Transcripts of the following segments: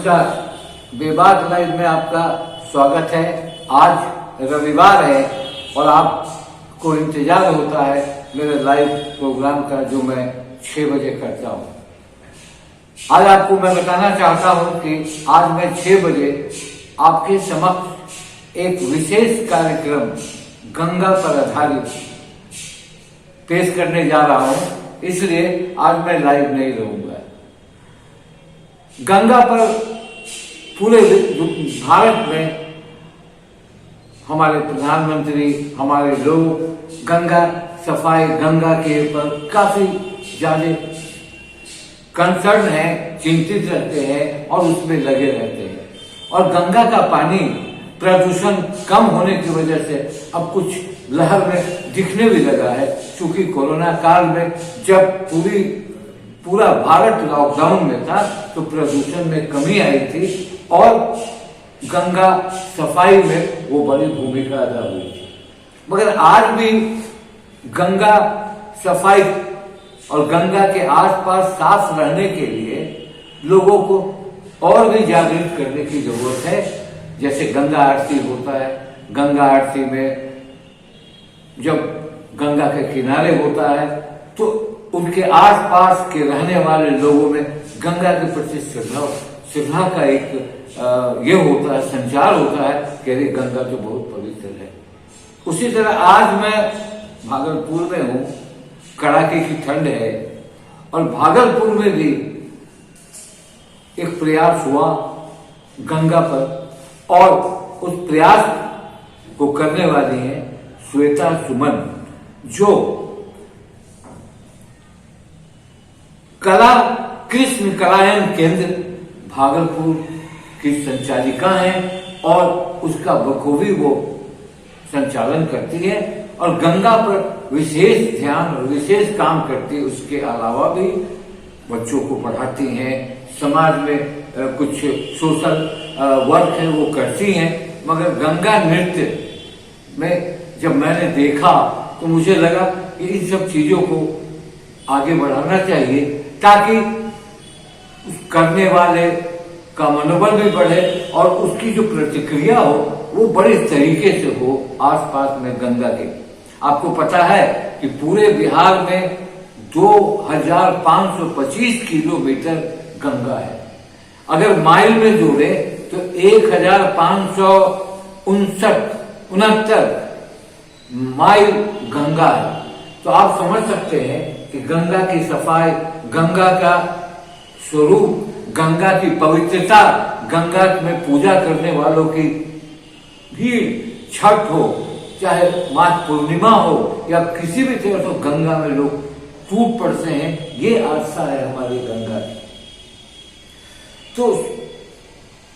नमस्कार, बेबाक लाइव में आपका स्वागत है। आज रविवार है और आपको इंतजार होता है मेरे लाइव प्रोग्राम का जो मैं 6 बजे करता हूँ। आज आपको मैं बताना चाहता हूँ कि आज मैं 6 बजे आपके समक्ष एक विशेष कार्यक्रम गंगा पर आधारित पेश करने जा रहा हूँ, इसलिए आज मैं लाइव नहीं रहूंगा। गंगा पर पूरे भारत में हमारे प्रधानमंत्री, हमारे लोग गंगा सफाई, गंगा के ऊपर काफी ज्यादा कंसर्न है, चिंतित रहते हैं और उसमें लगे रहते हैं। और गंगा का पानी प्रदूषण कम होने की वजह से अब कुछ लहर में दिखने भी लगा है, क्योंकि कोरोना काल में जब पूरा भारत लॉकडाउन में था तो प्रदूषण में कमी आई थी और गंगा सफाई में वो बड़ी भूमिका अदा हुई थी। मगर आज भी गंगा सफाई और गंगा के आसपास साफ रहने के लिए लोगों को और भी जागृत करने की जरूरत है। जैसे गंगा आरती होता है, गंगा आरती में जब गंगा के किनारे होता है तो उनके आसपास के रहने वाले लोगों में गंगा के प्रति श्रद्धा का एक ये होता है, संचार होता है कि अरे गंगा तो बहुत पवित्र है। उसी तरह आज मैं भागलपुर में हूँ, कड़ाके की ठंड है और भागलपुर में भी एक प्रयास हुआ गंगा पर और उस प्रयास को करने वाली है श्वेता सुमन, जो कला कृष्ण कलायन केंद्र भागलपुर की संचालिका हैं और उसका बखूबी वो संचालन करती है और गंगा पर विशेष ध्यान और विशेष काम करती है। उसके अलावा भी बच्चों को पढ़ाती हैं, समाज में कुछ सोशल वर्क है वो करती हैं। मगर गंगा नृत्य में जब मैंने देखा तो मुझे लगा कि इन सब चीजों को आगे बढ़ाना चाहिए ताकि करने वाले का मनोबल भी बढ़े और उसकी जो प्रतिक्रिया हो वो बड़े तरीके से हो आसपास में गंगा के। आपको पता है कि पूरे बिहार में 2525 किलोमीटर गंगा है। अगर माइल में जोड़े तो 1569 माइल गंगा है। तो आप समझ सकते हैं कि गंगा की सफाई, गंगा का स्वरूप, गंगा की पवित्रता, गंगा में पूजा करने वालों की भीड़, छठ हो चाहे माघ पूर्णिमा हो या किसी भी तरह से गंगा में लोग टूट पड़ते हैं। ये आस्था है हमारी गंगा की। तो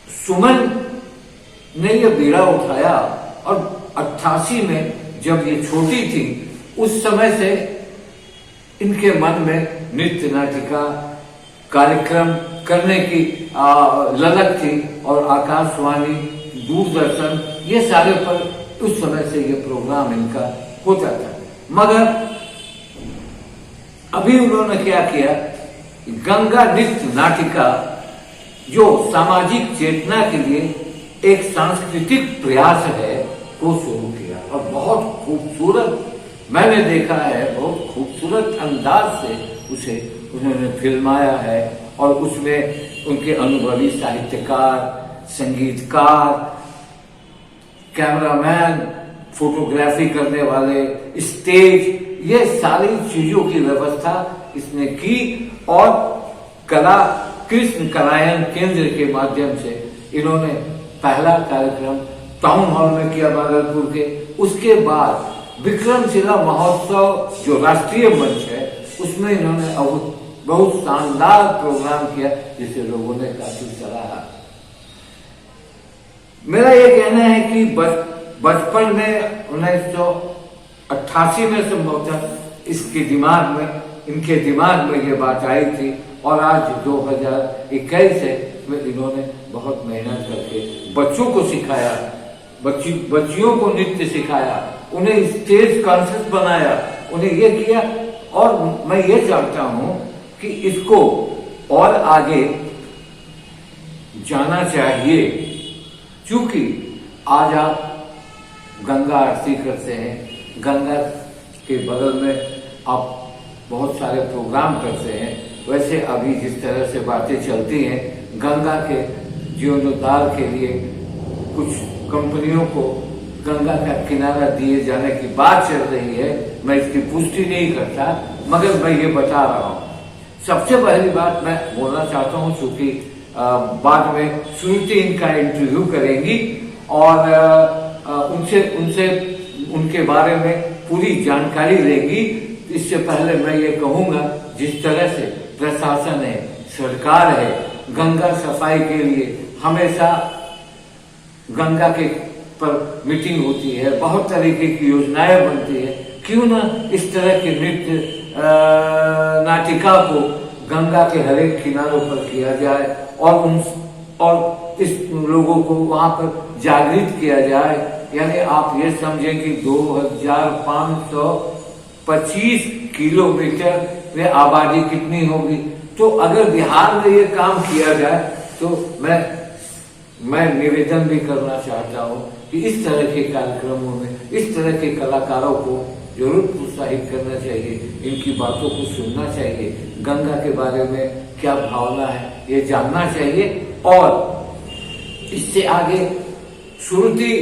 सुमन ने ये बीड़ा उठाया और 88 में जब ये छोटी थी उस समय से इनके मन में नृत्य नाटिका कार्यक्रम करने की ललक थी और आकाशवाणी, दूरदर्शन ये सारे पर उस समय से ये प्रोग्राम इनका होता था। मगर अभी उन्होंने क्या किया, गंगा नृत्य नाटिका जो सामाजिक चेतना के लिए एक सांस्कृतिक प्रयास है को शुरू किया और बहुत खूबसूरत मैंने देखा है, बहुत खूबसूरत अंदाज से उसे उन्होंने फिल्माया है और उसमें उनके अनुभवी साहित्यकार, संगीतकार, कैमरामैन, फोटोग्राफी करने वाले, स्टेज, ये सारी चीजों की व्यवस्था इसने की और कला कृष्ण कलायन केंद्र के माध्यम से इन्होंने पहला कार्यक्रम टाउन हॉल में किया भागलपुर के। उसके बाद विक्रमशिला महोत्सव जो राष्ट्रीय मंच है उसमें इन्होंने बहुत शानदार प्रोग्राम किया जिसे लोगों ने काफी सराहा। मेरा ये कहना है कि बचपन में 1988 में संभवतः इनके दिमाग में ये बात आई थी और आज 2021 है में इन्होंने बहुत मेहनत करके बच्चों को सिखाया, बच्चियों को नृत्य सिखाया, उन्हें स्टेज कॉन्शियस बनाया, उन्हें ये किया। और मैं ये चाहता हूं कि इसको और आगे जाना चाहिए, क्योंकि आज आप गंगा आरती करते हैं, गंगा के बगल में आप बहुत सारे प्रोग्राम करते हैं। वैसे अभी जिस तरह से बातें चलती हैं, गंगा के जीर्णोद्धार के लिए कुछ कंपनियों को गंगा का किनारा दिए जाने की बात चल रही है। मैं इसकी पुष्टि नहीं करता, मगर मैं ये बता रहा हूँ। सबसे पहली बात मैं बोलना चाहता हूँ, चूंकि बाद में श्रुति इनका इंटरव्यू करेंगी और उनसे उनके बारे में पूरी जानकारी लेंगी। इससे पहले मैं ये कहूँगा, जिस तरह से प्रशासन है, सरकार है, गंगा सफाई के लिए हमेशा गंगा के पर मीटिंग होती है, बहुत तरीके की योजनाएं बनती है, क्यों ना इस तरह के नृत्य नाटिका को गंगा के हर एक किनारों पर किया जाए और इस लोगों को वहां पर जागृत किया जाए। यानी आप ये समझें कि 2525 किलोमीटर में आबादी कितनी होगी। तो अगर बिहार में ये काम किया जाए तो मैं निवेदन भी करना चाहता हूँ कि इस तरह के कार्यक्रमों में इस तरह के कलाकारों को जरूर प्रोत्साहित करना चाहिए, इनकी बातों को सुनना चाहिए, गंगा के बारे में क्या भावना है ये जानना चाहिए। और इससे आगे श्रुति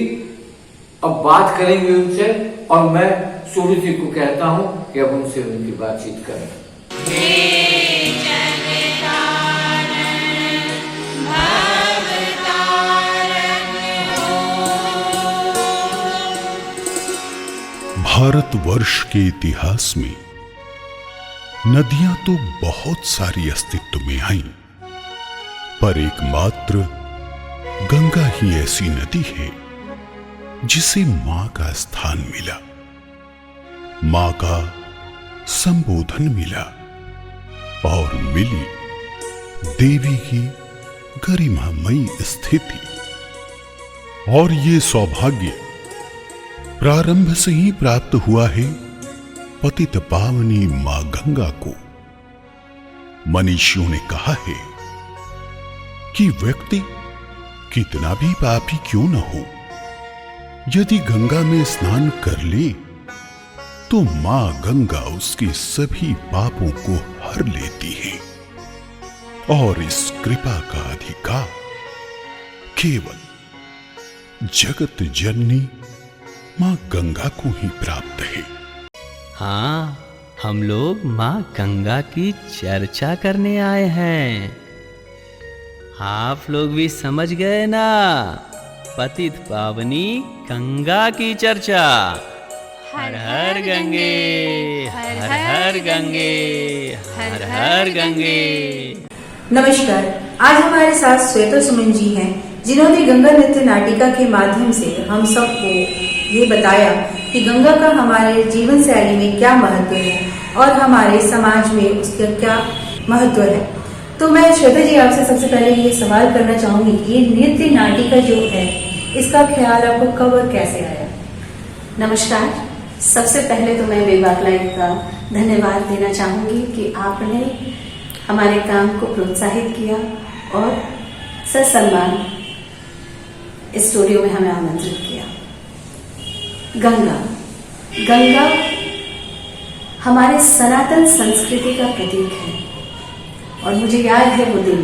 अब बात करेंगे उनसे, और मैं श्रुति को कहता हूं कि अब उनसे उनकी बातचीत करें। भारतवर्ष के इतिहास में नदियां तो बहुत सारी अस्तित्व में आई, पर एकमात्र गंगा ही ऐसी नदी है जिसे मां का स्थान मिला, मां का संबोधन मिला और मिली देवी की गरिमामयी स्थिति। और ये सौभाग्य प्रारंभ से ही प्राप्त हुआ है पतित पावनी मां गंगा को। मनीषियों ने कहा है कि व्यक्ति कितना भी पापी क्यों न हो, यदि गंगा में स्नान कर ले तो मां गंगा उसके सभी पापों को हर लेती है, और इस कृपा का अधिकार केवल जगत जननी मां गंगा को ही प्राप्त है। हाँ, हम लोग मां गंगा की चर्चा करने आए हैं। आप लोग भी समझ गए ना, पतित पावनी गंगा की चर्चा। हर हर गंगे, हर हर गंगे, हर हर गंगे। नमस्कार, आज हमारे साथ श्वेता सुमन जी हैं, जिन्होंने गंगा नृत्य नाटिका के माध्यम से हम सबको ये बताया कि गंगा का हमारे जीवन शैली में क्या महत्व है और हमारे समाज में उसका क्या महत्व है। तो मैं श्वेता जी आपसे सबसे पहले ये सवाल करना चाहूंगी कि ये नृत्य नाटिका जो है, इसका ख्याल आपको कब और कैसे आया? नमस्कार, सबसे पहले तो मैं बेबाक लाइव का धन्यवाद देना चाहूंगी कि आपने हमारे काम को प्रोत्साहित किया और ससम्मान इस स्टूडियो में हमें आमंत्रित किया। गंगा हमारे सनातन संस्कृति का प्रतीक है, और मुझे याद है वो दिन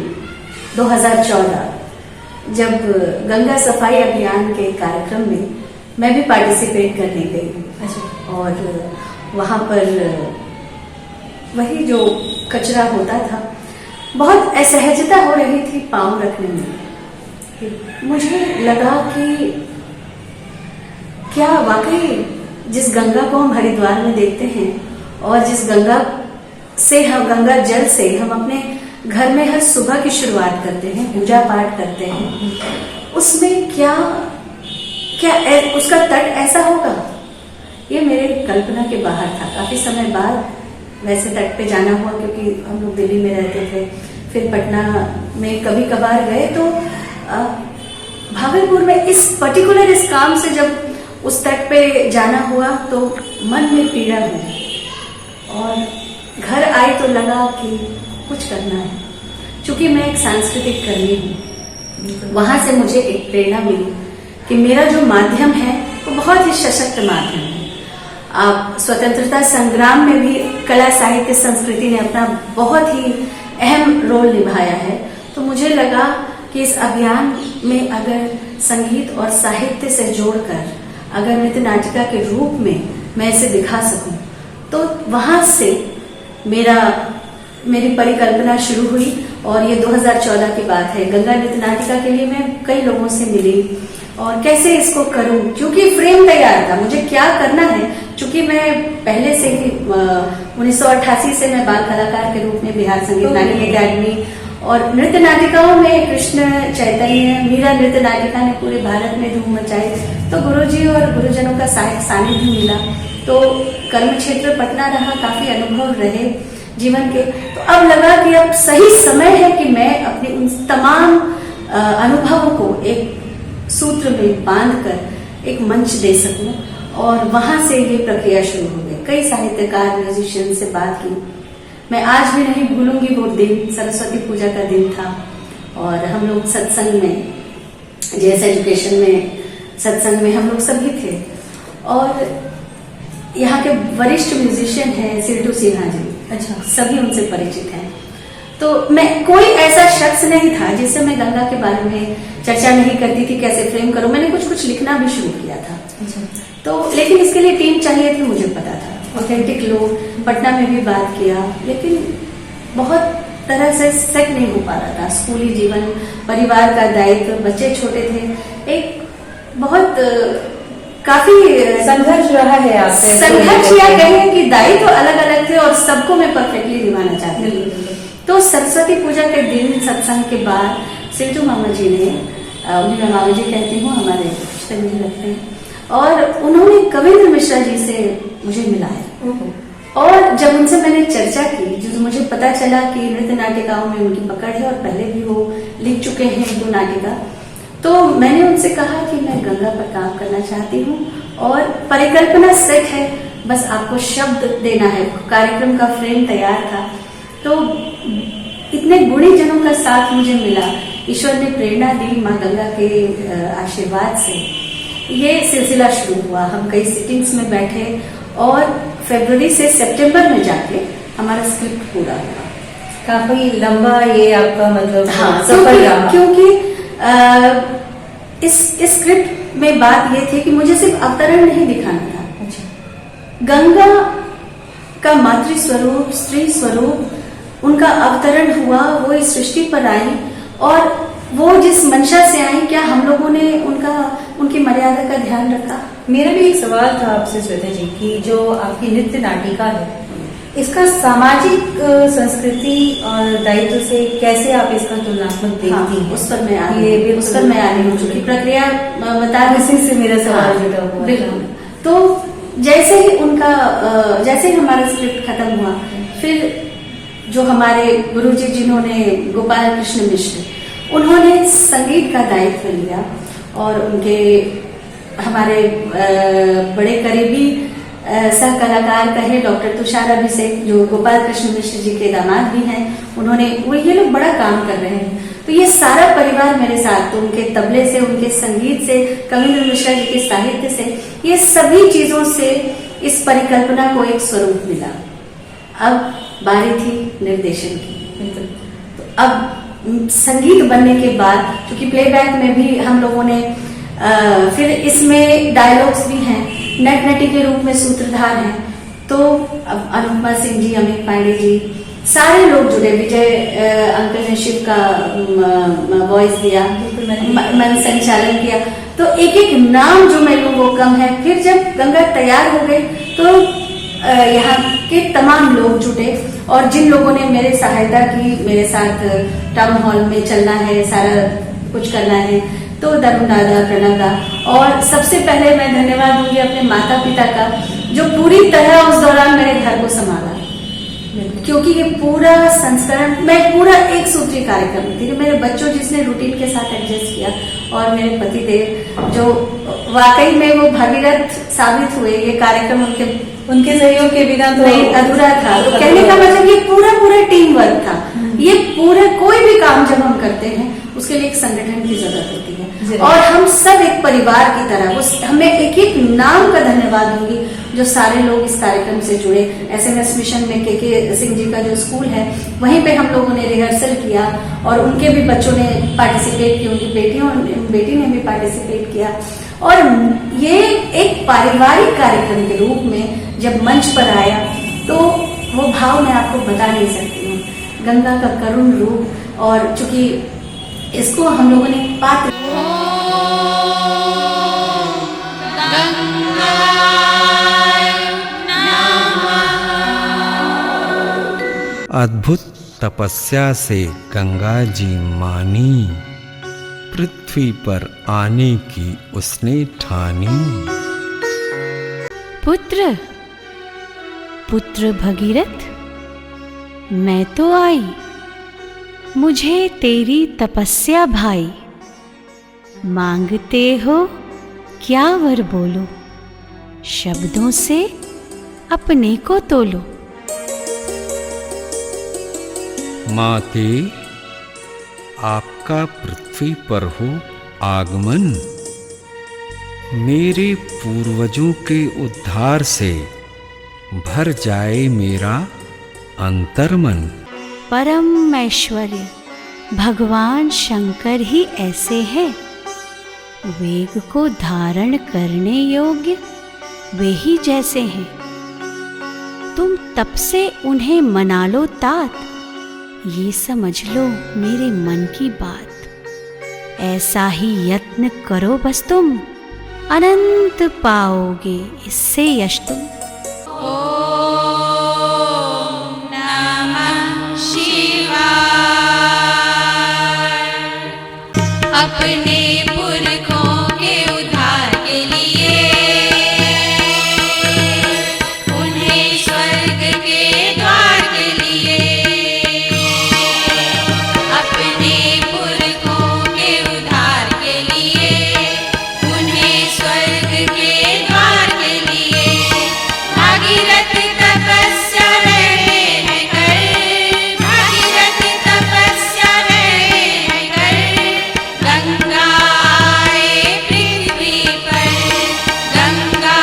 2014 जब गंगा सफाई अभियान के कार्यक्रम में मैं भी पार्टिसिपेट करने गई। और वहाँ पर वही जो कचरा होता था, बहुत असहजता हो रही थी पाँव रखने में। मुझे लगा कि क्या वाकई जिस गंगा को हम हरिद्वार में देखते हैं और जिस गंगा से हम गंगा जल से हम अपने घर में हर सुबह की शुरुआत करते हैं, पूजा पाठ करते हैं, उसमें क्या उसका तट ऐसा होगा? ये मेरे कल्पना के बाहर था। काफी समय बाद वैसे तट पे जाना हुआ, क्योंकि हम लोग दिल्ली में रहते थे, फिर पटना में कभी कभार गए, तो भागलपुर में इस काम से जब उस तट पे जाना हुआ तो मन में पीड़ा हुई, और घर आई तो लगा कि कुछ करना है। चूंकि मैं एक सांस्कृतिक कर्मी हूँ वहां से मुझे एक प्रेरणा मिली कि मेरा जो माध्यम है वो बहुत ही सशक्त माध्यम है। आप स्वतंत्रता संग्राम में भी कला साहित्य संस्कृति ने अपना बहुत ही अहम रोल निभाया है। तो मुझे लगा कि इस अभियान में अगर संगीत और साहित्य से जोड़कर अगर नृत्य नाटिका के रूप में मैं इसे दिखा सकूं, तो वहां से मेरी परिकल्पना शुरू हुई। और ये 2014 की बात है। गंगा नृत्य नाटिका के लिए मैं कई लोगों से मिली और कैसे इसको करूं, क्योंकि फ्रेम तैयार था, मुझे क्या करना है। क्योंकि मैं पहले से ही 1988 से मैं बाल कलाकार के रूप में बिहार संगीत नाट्य अकादमी और नृत्य नाटिकाओं में कृष्ण चैतन्य मीरा नृत्य नाटिका ने पूरे भारत में धूम मचाई। तो गुरुजी और गुरुजनों का सानिध्य मिला, तो कर्म क्षेत्र पटना रहा, काफी अनुभव रहे जीवन के। तो अब लगा कि अब सही समय है कि मैं अपने उन तमाम अनुभवों को एक सूत्र में बांधकर एक मंच दे सकूं। और वहां से ये प्रक्रिया शुरू हो गई। कई साहित्यकार म्यूजिशियन से बात की। मैं आज भी नहीं भूलूंगी वो दिन, सरस्वती पूजा का दिन था और हम लोग सत्संग में, जेएस एजुकेशन में सत्संग में हम लोग सभी थे। और यहाँ के वरिष्ठ म्यूजिशियन हैं सिल्टू सिन्हा जी, अच्छा, सभी उनसे परिचित हैं। तो मैं कोई ऐसा शख्स नहीं था जिससे मैं गंगा के बारे में चर्चा नहीं करती थी, कैसे फ्रेम करूं। मैंने कुछ लिखना भी शुरू किया था। अच्छा। तो लेकिन इसके लिए टीम चाहिए थी, मुझे पता था। ऑथेंटिक लोग, पटना में भी बात किया, लेकिन बहुत तरह से सेट नहीं हो पा रहा था। स्कूली जीवन, परिवार का दायित्व, बच्चे छोटे थे, एक बहुत काफी संघर्ष रहा है आपसे। संघर्ष या कहें कि दायित्व अलग अलग थे और सबको मैं परफेक्टली निभाना चाहती थी। तो सरस्वती पूजा के दिन सत्संग के बाद सिल्टू मामा जी ने, उन्हें मैं मामा जी कहती हूँ, हमारे रिश्ते में लगते हैं, और उन्होंने कविंद्र मिश्रा जी से मुझे मिलाया। और जब उनसे मैंने चर्चा की, जो मुझे पता चला कि नृत्य नाटिकाओं में उनकी पकड़ है और पहले भी वो लिख चुके हैं 2 नाटिका, तो मैंने उनसे कहा कि मैं गंगा पर काम करना चाहती हूँ और परिकल्पना सेट है, बस आपको शब्द देना है। कार्यक्रम का फ्रेम तैयार था। तो इतने गुणी जनों का साथ मुझे मिला, ईश्वर ने प्रेरणा दी, माँ गंगा के आशीर्वाद से ये सिलसिला शुरू हुआ। हम कई सिटिंग्स में बैठे और फरवरी से सितंबर में जाके हमारा स्क्रिप्ट पूरा हुआ। काफी लंबा ये आपका मतलब सफर रहा, क्योंकि इस स्क्रिप्ट में बात ये थी कि मुझे सिर्फ अवतरण नहीं दिखाना था। अच्छा। गंगा का मातृ स्वरूप, स्त्री स्वरूप, उनका अवतरण हुआ, वो इस सृष्टि पर आई और वो जिस मंशा से आई, क्या हम लोगों ने उनकी मर्यादा का ध्यान रखा? मेरा भी एक सवाल था आपसे श्वेता जी कि जो आपकी नृत्य नाटिका है, इसका सामाजिक संस्कृति और दायित्व से कैसे आप इसका तुलनात्मक देखती हैं? उस पर मैं आ रही हूँ, चूंकि प्रक्रिया बता इसी से मेरा सवाल जुड़ा हुआ। बिल्कुल। तो जैसे ही हमारा स्क्रिप्ट खत्म हुआ, फिर जो हमारे गुरुजी जिन्होंने गोपाल कृष्ण मिश्र, उन्होंने संगीत का दायित्व लिया और उनके हमारे बड़े करीबी सह कलाकार कहे डॉक्टर तुषार अभिषेक, जो गोपाल कृष्ण मिश्र जी के दामाद भी हैं, ये लोग बड़ा काम कर रहे हैं। तो ये सारा परिवार मेरे साथ, तो उनके तबले से, उनके संगीत से, कविंद्र मिश्रा जी के साहित्य से, ये सभी चीजों से इस परिकल्पना को एक स्वरूप मिला। अब बारी थी निर्देशन की। तो अब संगीत बनने के बाद, क्योंकि प्लेबैक में भी हम लोगों ने फिर इसमें डायलॉग्स भी हैं, नट नटी के रूप में सूत्रधार हैं, तो अब अनुपमा सिंह जी, अमित पांडे जी, सारे लोग जुड़े। विजय अंकल ने शिव का वॉइस दिया, मन संचालन किया। तो एक एक नाम जो मैं लूं वो कम है। फिर जब गंगा तैयार हो गई तो यहाँ के तमाम लोग जुटे और जिन लोगों ने मेरे सहायता की, मेरे साथ टाउन हॉल में चलना है, सारा कुछ करना है, तो दरुण दादा, प्रणव दा, और सबसे पहले मैं धन्यवाद दूंगी अपने माता पिता का, जो पूरी तरह उस दौरान मेरे घर को संभाला, क्योंकि ये पूरा संस्करण, मैं पूरा एक सूत्री कार्यक्रम थी। मेरे बच्चों जिसने रूटीन के साथ एडजस्ट किया, और मेरे पति देव जो वाकई में वो भगीरथ साबित हुए। ये कार्यक्रम उनके सहयोग के बिना तो नहीं, अधूरा था। तो कहने का मतलब ये पूरा टीम वर्क था। ये पूरा कोई भी काम जब हम करते हैं उसके लिए एक संगठन की परिवार की तरह। उस हमें एक एक नाम का धन्यवाद दूंगी जो सारे लोग इस कार्यक्रम से जुड़े। SMS मिशन में के सिंह जी का जो स्कूल है, वहीं पे हम लोगों ने रिहर्सल किया और उनके भी बच्चों ने पार्टिसिपेट किया, उनकी बेटी ने भी पार्टिसिपेट किया। और ये एक पारिवारिक कार्यक्रम के रूप में जब मंच पर आया तो वो भाव मैं आपको बता नहीं सकती हूँ। गंगा का करुण रूप, और चूंकि इसको हम लोगों ने पात्र अद्भुत तपस्या से गंगा जी मानी, पृथ्वी पर आने की उसने ठानी। पुत्र पुत्र भगीरथ, मैं तो आई, मुझे तेरी तपस्या भाई। मांगते हो क्या वर बोलो, शब्दों से अपने को तोलो। माते, आपका पृथ्वी पर हो आगमन, मेरे पूर्वजों के उद्धार से भर जाए मेरा अंतर्मन। परम ऐश्वर्य भगवान शंकर ही ऐसे हैं, वेग को धारण करने योग्य वे ही जैसे हैं। तुम तब से उन्हें मना लो तात, ये समझ लो मेरे मन की बात। ऐसा ही यत्न करो बस तुम, अनंत पाओगे इससे यश तुम। अपने पुरखों के उद्धार के लिए उन्हें स्वर्ग के द्वार के लिए, अपने पुरखों के उद्धार के लिए उन्हें स्वर्ग के द्वार के लिए भागीरथ तपस्या रहे हैं कर, भागीरथ तपस्या रहे हैं कर। गंगा आए पृथ्वी पर, गंगा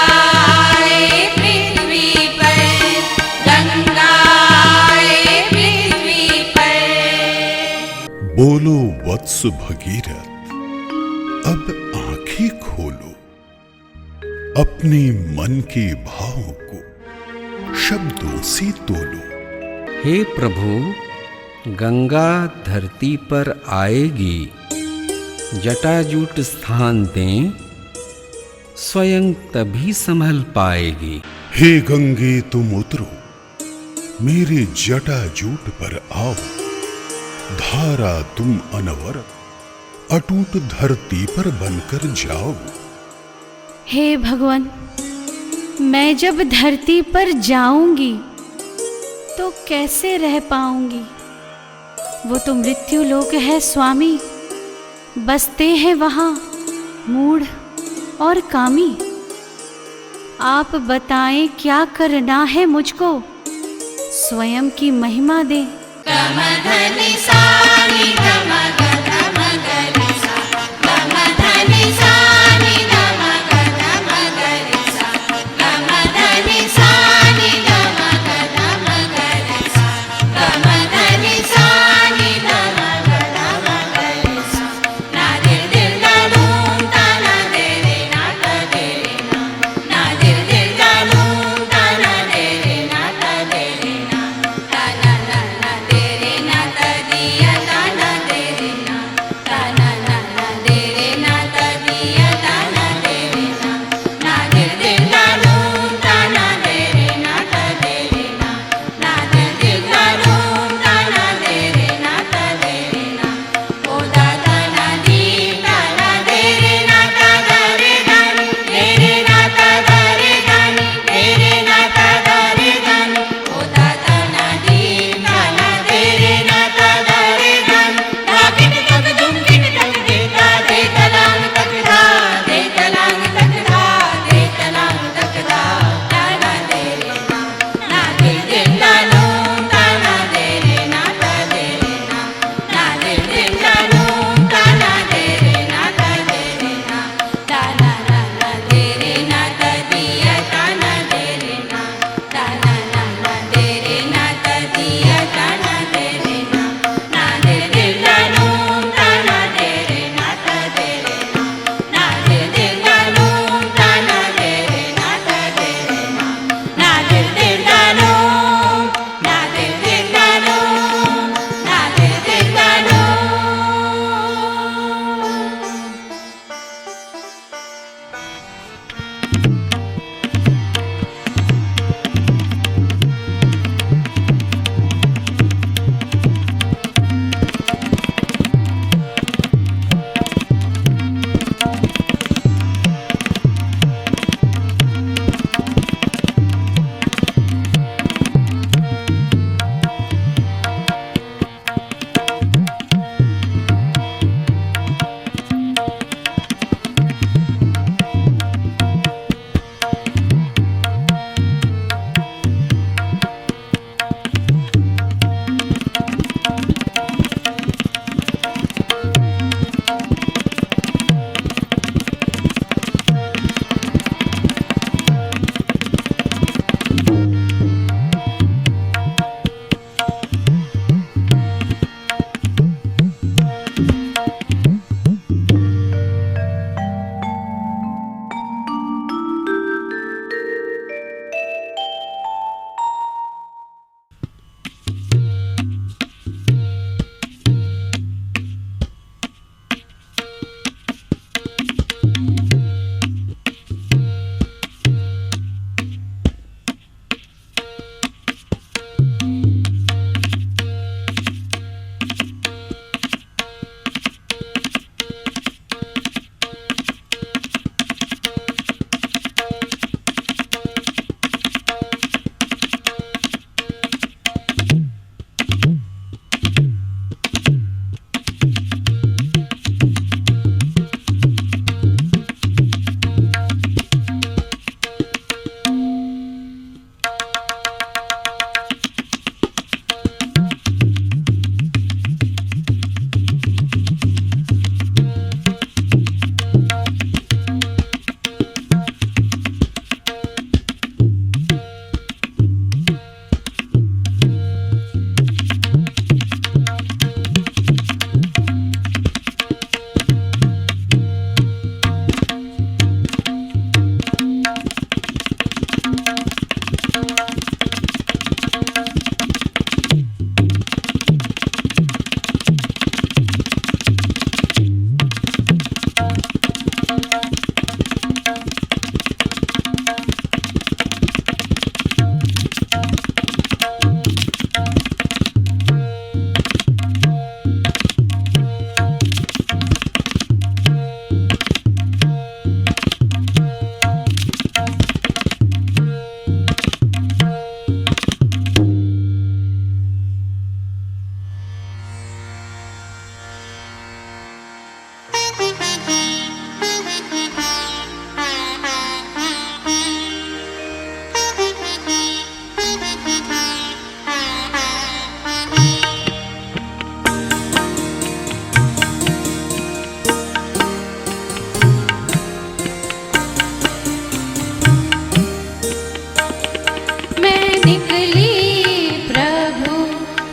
आए पृथ्वी पर, गंगा आए पृथ्वी पर। बोलो वत्स भगीरथ, अब आंखें खोलो, अपने मन के भावों को शब्दों से तोलो। हे प्रभु, गंगा धरती पर आएगी, जटाजूट स्थान दें, स्वयं तभी संभल पाएगी। हे गंगे तुम उतरो, मेरे जटाजूट पर आओ, धारा तुम अनवरत अटूट धरती पर बनकर जाओ। हे भगवान, मैं जब धरती पर जाऊंगी तो कैसे रह पाऊंगी? वो तो मृत्यु लोक है स्वामी, बसते हैं वहां मूढ़ और कामी। आप बताएं क्या करना है मुझको, स्वयं की महिमा दें। गमधनि सानि गमग गमगरि सा, गमधनि सानि गमग गमगरि सा, गमधनि सानि गमग गमगरि सा, गमधनि सानि गमग गमगरि सा। ना दिल दिल दा धूम ता ना दे रे ना ता दे रे ना, ना दिल दिल दा धूम ता ना दे रे ना ता दे रे ना, ता ना ना ना दे रे ना ता दिया ता ना दे रे ना।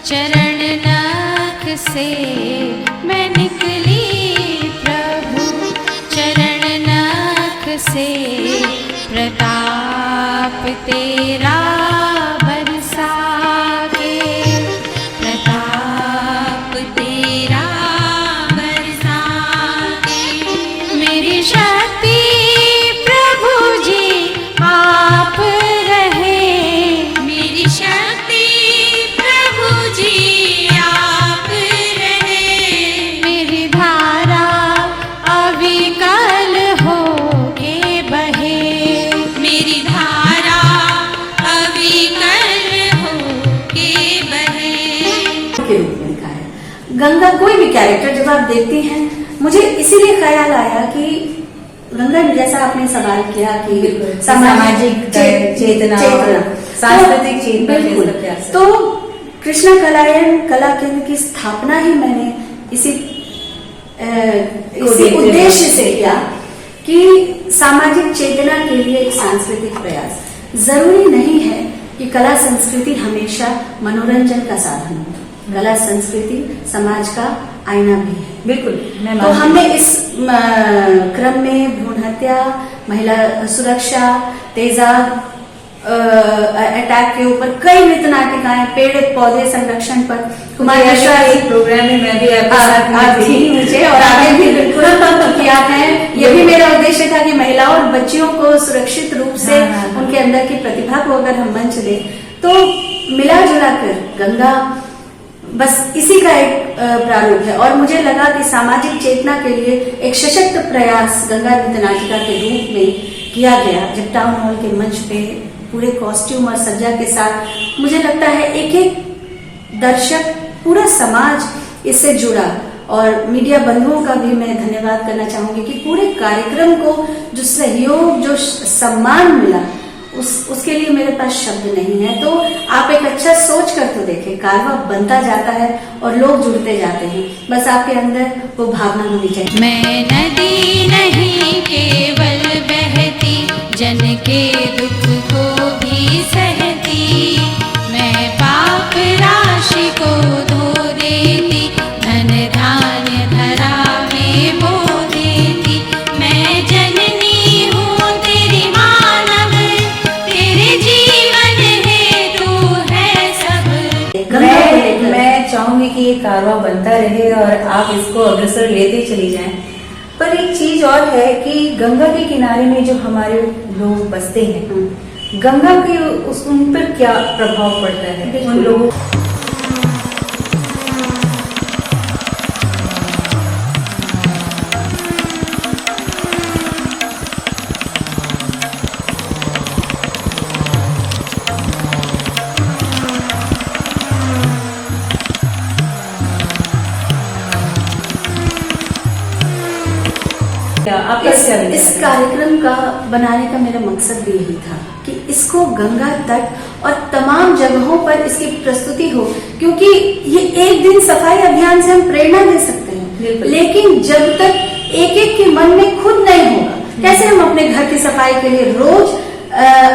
चरण नख से मैं निकली प्रभु, चरण नख से प्रताप तेरा बरसा के, प्रताप तेरा बरसा के। मेरी शक्ति प्रभु जी आप रहे, मेरी शक्ति प्रभु जी आप रहे। मेरी धारा अविकल हो के बहे, मेरी धारा अविकल हो के बहे। के रूप में लिखा है। गंगा कोई भी कैरेक्टर जब आप देखती हैं, मुझे इसीलिए ख्याल आया कि गंगा ने, जैसा आपने सवाल किया कि सामाजिक चेतना, सांस्कृतिक चेतना, बिल्कुल। तो कृष्णा कलायन कला केंद्र की स्थापना ही मैंने इसी उद्देश्य से किया कि सामाजिक चेतना के लिए एक सांस्कृतिक प्रयास। जरूरी नहीं है कि कला संस्कृति हमेशा मनोरंजन का साधन हो, कला संस्कृति समाज का आईना भी है। बिल्कुल। तो हमने इस क्रम में भ्रूण हत्या, महिला सुरक्षा, तेजाब अटैक के ऊपर कई नृत्य नाटिकाएं, पेड़ पौधे संरक्षण पर कुमार मिश्रा एक प्रोग्राम में मैं भी आपके साथ थी मुझे, और आगे भी बिल्कुल किया है। ये भी मेरा उद्देश्य था कि महिलाओं और बच्चियों को सुरक्षित रूप से उनके अंदर की प्रतिभा को अगर हम मंच दें, तो मिला जुला कर गंगा बस इसी का एक प्रारूप है। और मुझे लगा कि सामाजिक चेतना के लिए एक सशक्त प्रयास गंगा नृत्य नाटिका के रूप में किया गया। जब टाउन हॉल के मंच पे पूरे कॉस्ट्यूम और सज्जा के साथ, मुझे लगता है एक एक दर्शक, पूरा समाज इससे जुड़ा। और मीडिया बंधुओं का भी मैं धन्यवाद करना चाहूंगी कि पूरे कार्यक्रम को जो सहयोग, जो सम्मान मिला, उसके लिए मेरे पास शब्द नहीं है। तो आप एक अच्छा सोच कर तो देखें, कारवा बनता जाता है और लोग जुड़ते जाते हैं, बस आपके अंदर वो भावना होनी चाहिए। मैं नदी नहीं केवल बहती, जन के दुख को भी सहती, मैं पाप राशि को धो देती, धन धान्य धरा में बो देती, मैं जननी हूँ तेरी मानव, तेरे जीवन हेतु है सब। मैं चाहूंगी कि ये कारवा बनता रहे और आप इसको अग्रसर लेते चली जाएं। पर एक चीज और है कि गंगा के किनारे में जो हमारे लोग बसते हैं, गंगा के उन पर क्या प्रभाव पड़ता है उन लोगों। इस कार्यक्रम का बनाने का मेरा मकसद भी यही था कि इसको गंगा तट और तमाम जगहों पर इसकी प्रस्तुति हो, क्योंकि ये एक दिन सफाई अभियान से हम प्रेरणा दे सकते हैं, लेकिन जब तक एक एक के मन में खुद नहीं होगा, कैसे हम अपने घर की सफाई के लिए रोज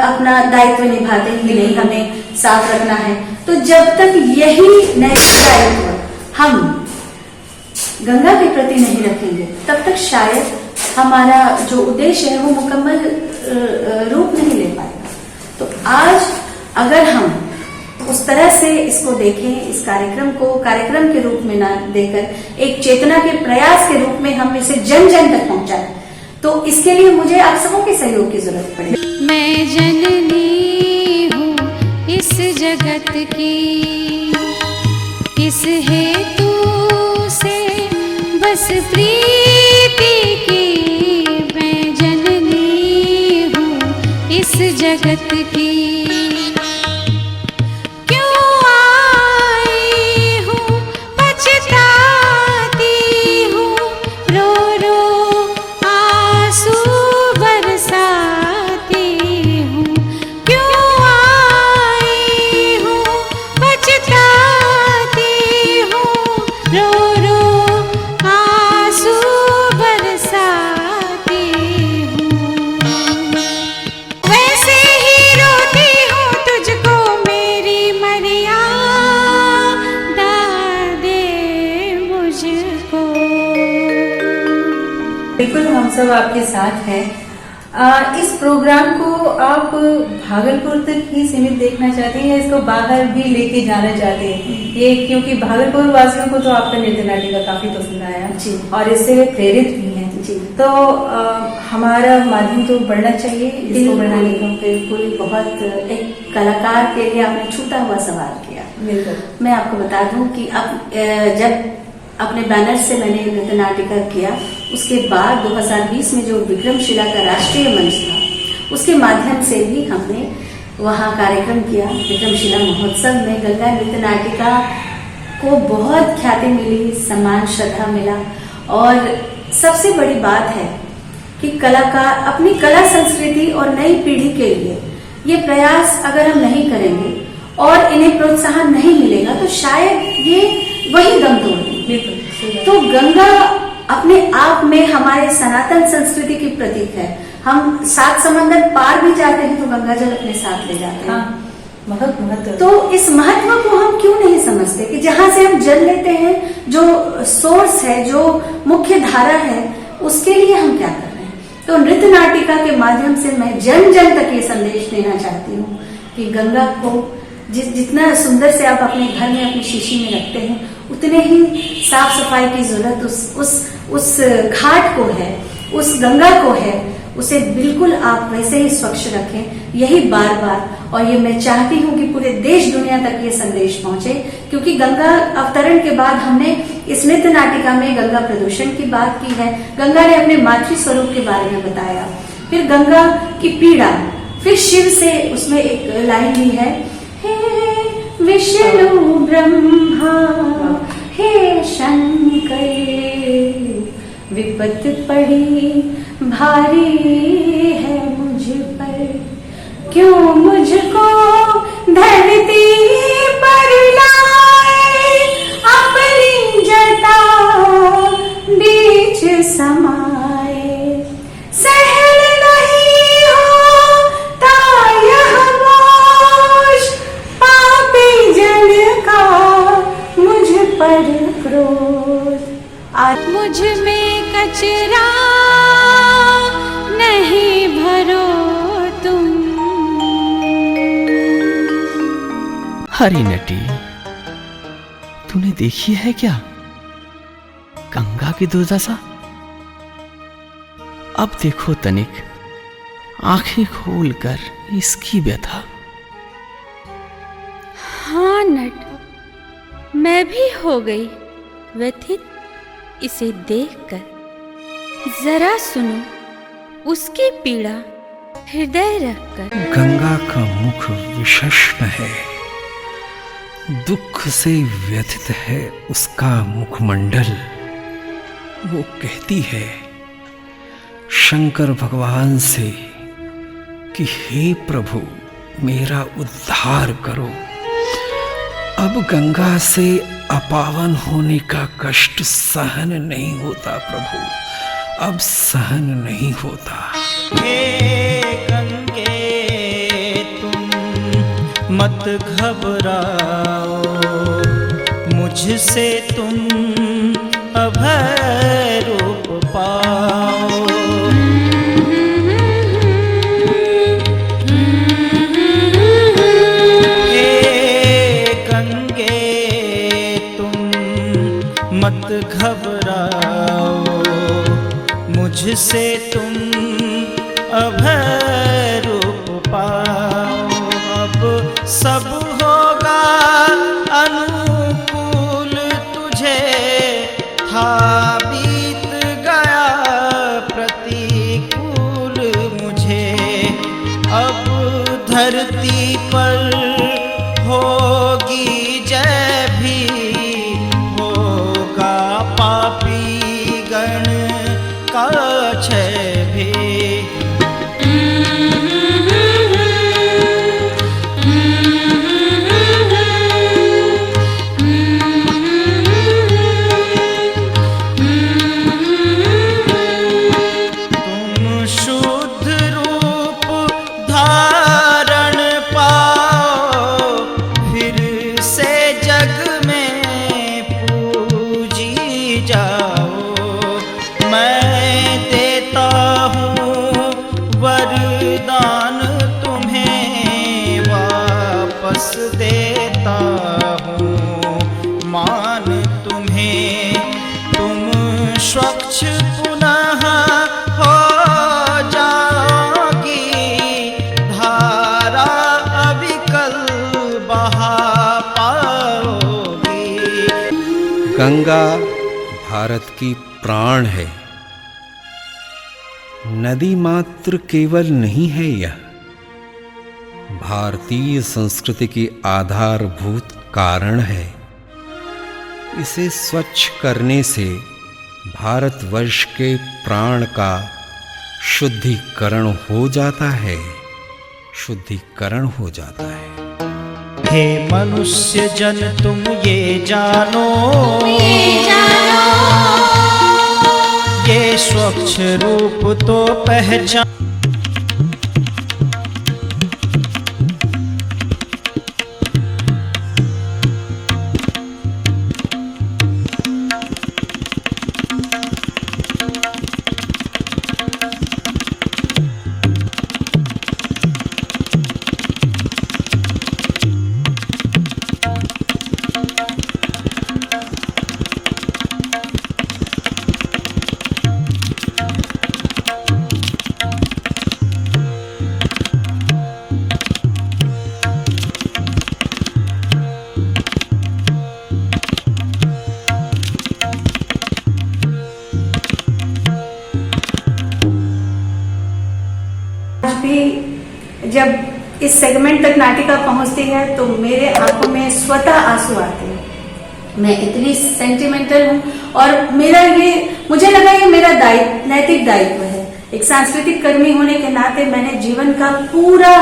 अपना दायित्व निभाते हैं कि नहीं हमें साफ रखना है, तो जब तक यही नैतिक दायित्व हम गंगा के प्रति नहीं रखेंगे, तब तक शायद हमारा जो उद्देश्य है वो मुकम्मल रूप नहीं ले पाएगा। तो आज अगर हम उस तरह से इसको देखें, इस कार्यक्रम को कार्यक्रम के रूप में ना देकर एक चेतना के प्रयास के रूप में हम इसे जन जन तक पहुंचाएं, तो इसके लिए मुझे आप सबों के सहयोग की जरूरत पड़ेगी। मैं जननी हूँ इस जगत की, इस हेतु से बस प्रीति की, मैं जननी हूँ इस जगत की। क्यों आई हूँ पछताती हूँ, रो रो आंसू बरसाती हूँ। क्यों आई हूँ पछताती हूँ, रो रो आंसू बरसाती हूँ। वैसे ही रो बिल्कुल, हम सब आपके साथ हैं। इस प्रोग्राम को आप भागलपुर तक ही सीमित देखना चाहते हैं या इसको बाहर भी लेके जाना चाहते हैं? ये क्योंकि भागलपुर वासियों को तो आपका नृत्य नाटिका काफी पसंद आया जी। और इससे वे प्रेरित भी हैं जी। तो हमारा माध्यम तो बढ़ना चाहिए इसको बढ़ाने का। बिल्कुल, बहुत एक कलाकार के लिए आपने छूटा हुआ सवाल किया। बिल्कुल, मैं आपको बता दूं कि अब जब अपने बैनर से मैंने नृत्य नाटिका किया, उसके बाद 2020 में जो विक्रमशिला का राष्ट्रीय मंच था, उसके माध्यम से भी हमने वहाँ कार्यक्रम किया। विक्रमशिला महोत्सव में गंगा नृत्य नाटिका को बहुत ख्याति मिली, सम्मान श्रद्धा मिला। और सबसे बड़ी बात है कि कलाकार अपनी कला संस्कृति और नई पीढ़ी के लिए ये प्रयास अगर हम नहीं करेंगे और इन्हें प्रोत्साहन नहीं मिलेगा तो शायद ये वही दम तोड़ देंगे। तो गंगा अपने आप में हमारे सनातन संस्कृति की प्रतीक है। हम 7 समंदर पार भी जाते हैं तो गंगा जल अपने साथ ले जाते हैं। बहुत महत्व। तो इस महत्व को हम क्यों नहीं समझते कि जहां से हम जल लेते हैं, जो सोर्स है, जो मुख्य धारा है, उसके लिए हम क्या कर रहे हैं। तो नृत्य नाटिका के माध्यम से मैं जन जन तक ये संदेश देना चाहती हूँ कि गंगा को जितना सुंदर से आप अपने घर में अपनी शीशी में रखते हैं, उतने ही साफ सफाई की जरूरत उस घाट को है, उस गंगा को है। उसे बिल्कुल आप वैसे ही स्वच्छ रखें, यही बार बार। और ये मैं चाहती हूँ कि पूरे देश दुनिया तक ये संदेश पहुंचे, क्योंकि गंगा अवतरण के बाद हमने इस नृत्य नाटिका में गंगा प्रदूषण की बात की है, गंगा ने अपने मातृ स्वरूप के बारे में बताया, फिर गंगा की पीड़ा, फिर शिव से उसमें एक लाइन भी है, हे विष्णु ब्रह्मा हे शंकर, विपत पड़ी भारी है मुझ पर, क्यों मुझको धरती पर लाए, अपनी जटा बीच समाए, सहन नहीं होता यह बोझ, पापी जन का मुझ पर क्रोध। मुझ में कचरा नहीं भरो तुम। हरी नटी, तूने देखी है क्या गंगा की दुर्दशा? अब देखो तनिक आंखें खोलकर इसकी व्यथा। हाँ नट, मैं भी हो गई व्यथित इसे देखकर। जरा सुनो उसकी पीड़ा हृदय रखकर। गंगा का मुख विषष्ण है, दुख से व्यथित है उसका मुखमंडल। वो कहती है शंकर भगवान से कि हे प्रभु मेरा उद्धार करो। अब गंगा से अपावन होने का कष्ट सहन नहीं होता प्रभु, अब सहन नहीं होता। हे गंगे तुम मत घबराओ, मुझसे तुम अभय रूप पाओ। मत घबराओ, मुझसे तुम अभय रूप पाओ। अब सब होगा अनुकूल तुझे, था बीत गया प्रतिकूल मुझे। अब धरती पर होगी जय भी, पापी गण का क्षय भी। तुम शुद्ध रूप धारण पाओ, फिर से जग में पूजी जाओ। गंगा भारत की प्राण है। नदी मात्र केवल नहीं है, यह भारतीय संस्कृति की आधारभूत कारण है। इसे स्वच्छ करने से भारतवर्ष के प्राण का शुद्धिकरण हो जाता है, शुद्धिकरण हो जाता है। हे मनुष्य जन तुम ये जानो, ये स्वच्छ रूप तो पहचान। जब इस सेगमेंट तक नाटिका पहुंचती है तो मेरे आंखों में स्वतः आंसू आते हैं। मैं इतनी सेंटिमेंटल हूँ और मुझे लगा ये मेरा नैतिक दायित्व है। एक सांस्कृतिक कर्मी होने के नाते मैंने जीवन का पूरा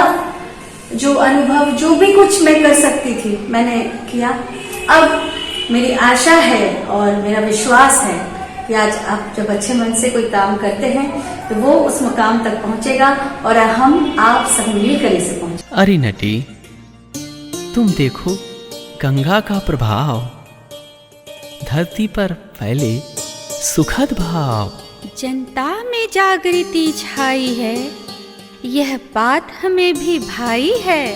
जो अनुभव, जो भी कुछ मैं कर सकती थी, मैंने किया। अब मेरी आशा है और मेरा विश्वास है कि आज आप जब अच्छे मन से कोई काम करते हैं तो वो उस मुकाम तक पहुंचेगा और आप सब मिलकर इसे पहुंचे। अरे नटी, तुम देखो गंगा का प्रभाव, धरती पर फैले सुखद भाव। जनता में जागृति छाई है, यह बात हमें भी भाई है।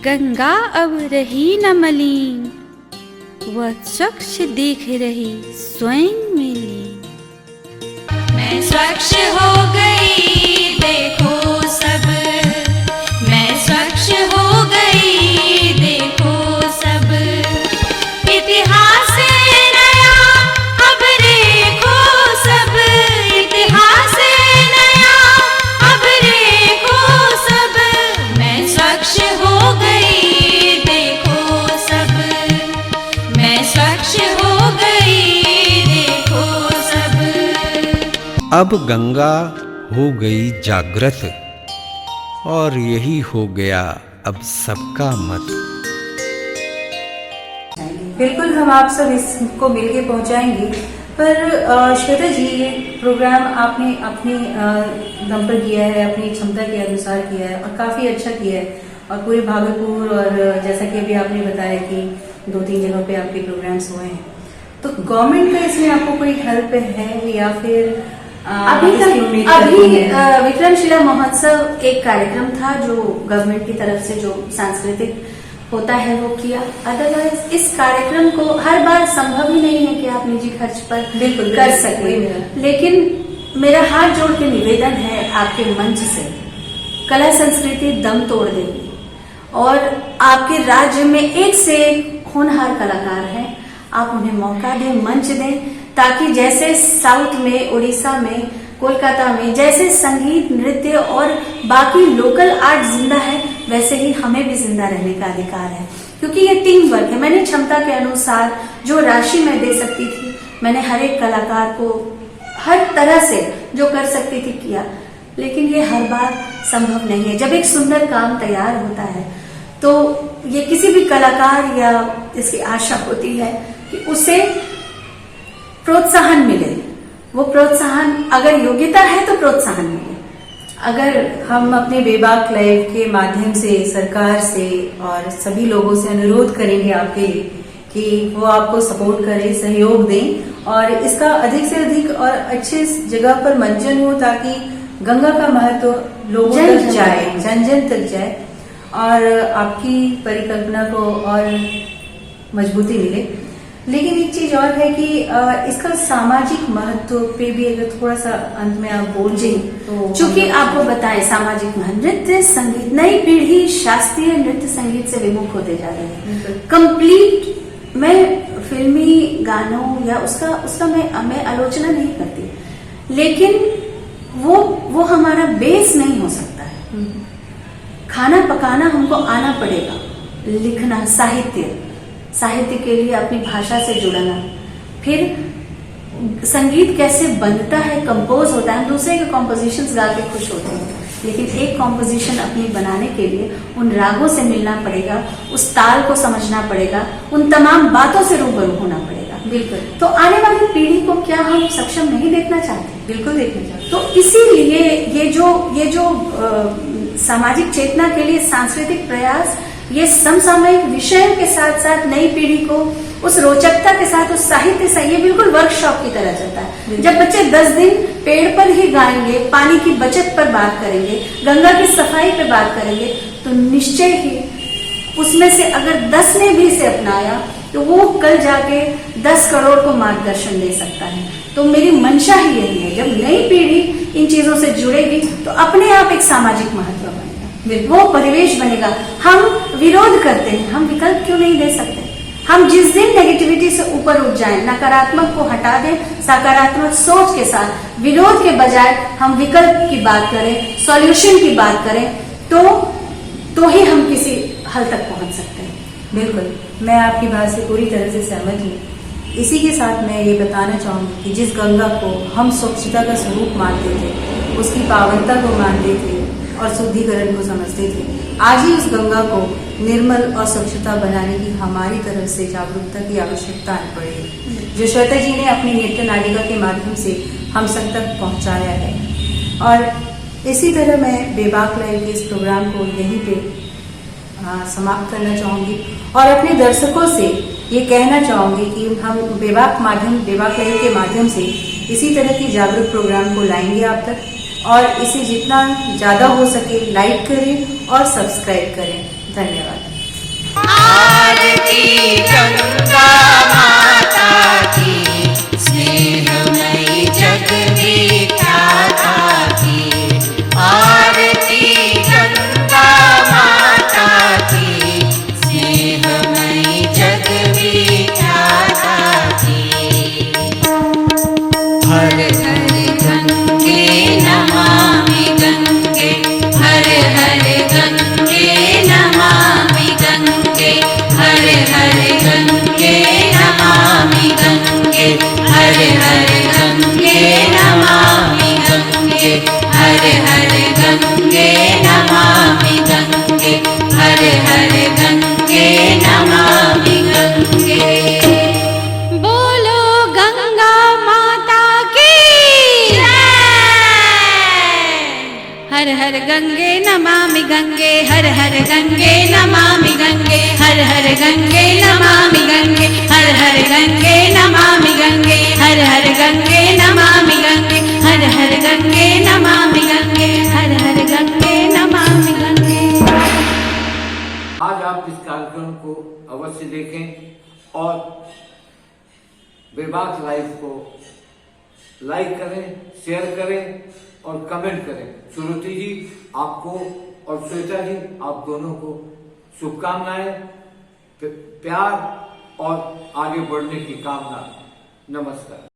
गंगा अब रही न मलिन, वह स्वच्छ दिख रही स्वयं में लीन। मैं स्वच्छ हो गई देखो सब, मैं स्वच्छ हो गई देखो सब। इतिहास नया अब देखो सब, इतिहास नया अब देखो सब। मैं स्वच्छ हो गई देखो सब, मैं स्वच्छ हो गई देखो सब। अब गंगा हो गई जागृत और यही हो गया अब सबका मत। बिल्कुल हम आप सब इसको मिलके पहुंचाएंगे। पर श्वेता जी, ये प्रोग्राम आपने अपनी दम पर किया है, अपनी क्षमता के अनुसार किया है और काफी अच्छा किया है। और पूरे भागलपुर और जैसा कि अभी आपने बताया कि 2-3 जगहों पे आपके प्रोग्राम्स हुए हैं, तो गवर्नमेंट का इसमें आपको कोई हेल्प है या फिर अभी विक्रमशिला महोत्सव एक कार्यक्रम था जो गवर्नमेंट की तरफ से जो सांस्कृतिक होता है वो किया। अदरवाइज इस कार्यक्रम को हर बार संभव ही नहीं है कि आप निजी खर्च पर बिल्कुल कर सकें, लेकिन मेरा हाथ जोड़ के निवेदन है आपके मंच से, कला संस्कृति दम तोड़ देगी और आपके राज्य में एक से एक होनहार कलाकार हैं। आप उन्हें मौका दें, मंच दें, ताकि जैसे साउथ में, उड़ीसा में, कोलकाता में जैसे संगीत, नृत्य और बाकी लोकल आर्ट जिंदा है, वैसे ही हमें भी जिंदा रहने का अधिकार है। क्योंकि ये टीम वर्क है। मैंने क्षमता के अनुसार जो राशि मैं दे सकती थी, मैंने हर एक कलाकार को हर तरह से जो कर सकती थी किया, लेकिन ये हर बार संभव नहीं है। जब एक सुंदर काम तैयार होता है तो ये किसी भी कलाकार या इसकी आशा होती है कि उसे प्रोत्साहन मिले। वो प्रोत्साहन, अगर योग्यता है तो प्रोत्साहन मिले। अगर हम अपने बेबाक लाइव के माध्यम से सरकार से और सभी लोगों से अनुरोध करेंगे आपके लिए कि वो आपको सपोर्ट करें, सहयोग दें और इसका अधिक से अधिक और अच्छे जगह पर मंचन हो, ताकि गंगा का महत्व लोगों तक जाए, जन जन तक जाए और आपकी परिकल्पना को और मजबूती मिले। लेकिन एक चीज और है कि इसका सामाजिक महत्व पे भी अगर थोड़ा सा अंत में आप बोल दें तो। चूंकि आपको बताएं सामाजिक महत्व, नृत्य संगीत, नई पीढ़ी शास्त्रीय नृत्य संगीत से विमुख होते जा रही है। कंप्लीट मैं फिल्मी गाने गानों या उसका मैं आलोचना नहीं करती, लेकिन वो हमारा बेस नहीं हो सकता है। खाना पकाना हमको आना पड़ेगा, लिखना, साहित्य के लिए अपनी भाषा से जुड़ना, फिर संगीत कैसे बनता है, कंपोज होता है। हम दूसरे के कॉम्पोजिशंस गा के खुश होते हैं, लेकिन एक कॉम्पोजिशन अपनी बनाने के लिए उन रागों से मिलना पड़ेगा, उस ताल को समझना पड़ेगा, उन तमाम बातों से रूबरू होना पड़ेगा। बिल्कुल। तो आने वाली पीढ़ी को क्या हम सक्षम नहीं देखना चाहते? बिल्कुल देखना चाहते। तो इसीलिए ये जो सामाजिक चेतना के लिए सांस्कृतिक प्रयास, ये समसामयिक विषयों के साथ साथ नई पीढ़ी को उस रोचकता के साथ, उस साहित्य से, ये बिल्कुल वर्कशॉप की तरह चलता है। जब बच्चे 10 दिन पेड़ पर ही गाएंगे, पानी की बचत पर बात करेंगे, गंगा की सफाई पर बात करेंगे, तो निश्चय ही उसमें से अगर 10 ने भी इसे अपनाया तो वो कल जाके 10 करोड़ को मार्गदर्शन दे सकता है। तो मेरी मंशा ही यही है, जब नई पीढ़ी इन चीजों से जुड़ेगी तो अपने आप एक सामाजिक महत्व बनेगा, वो परिवेश बनेगा। हम विरोध करते हैं, हम विकल्प क्यों नहीं दे सकते? हम जिस दिन नेगेटिविटी से ऊपर उठ जाएं, नकारात्मक को हटा दें, सकारात्मक सोच के साथ, विरोध के बजाय हम विकल्प की बात करें, सॉल्यूशन की बात करें, तो ही हम किसी हल तक पहुंच सकते हैं। बिल्कुल, मैं आपकी बात से पूरी तरह से सहमत हूँ। इसी के साथ मैं ये बताना चाहूंगी कि जिस गंगा को हम स्वच्छता का स्वरूप मानते थे, उसकी पावनता को मानते थे और शुद्धिकरण को समझते थे, आज ही उस गंगा को निर्मल और स्वच्छता बनाने की हमारी तरफ से जागरूकता की आवश्यकता आनी पड़ेगी, जो श्वेता जी ने अपनी नृत्य नाटिका के माध्यम से हम सब तक पहुंचाया है। और इसी तरह मैं बेबाक लाइव के इस प्रोग्राम को यहीं पे समाप्त करना चाहूंगी और अपने दर्शकों से ये कहना चाहूंगी कि हम बेबाक लाइव के माध्यम से इसी तरह की जागरूक प्रोग्राम को लाएंगे आप तक, और इसे जितना ज्यादा हो सके लाइक करें और सब्सक्राइब करें। धन्यवाद। आरती गंगा माता की, स्नेहमयी जगविख्याता की। आरती गंगा माता की, स्नेहमयी जगविख्याता की। हर हर गंगे नमामि गंगे, हर हर गंगे नमामि गंगे, हर हर गंगे नमामि गंगे, हर हर गंगे नमामि गंगे, हर हर गंगे नमामि गंगे, हर हर गंगे नमामि गंगे। बोलो गंगा माता की हर हर गंगे नमामि गंगे, हर हर गंगे नमामि गंगे, हर हर गंगे नमामि गंगे, हर हर गंगे नमामि गंगे, हर हर गंगे नमामि गंगे, हर हर गंगे नमामि गंगे, हर हर गंगे नमामि गंगे। आज आप इस कार्यक्रम को अवश्य देखें और बेबाक लाइव को लाइक करें, शेयर करें और कमेंट करें। श्रुति जी आपको और श्वेता जी आप दोनों को शुभकामनाएं, प्यार और आगे बढ़ने की कामना। नमस्कार।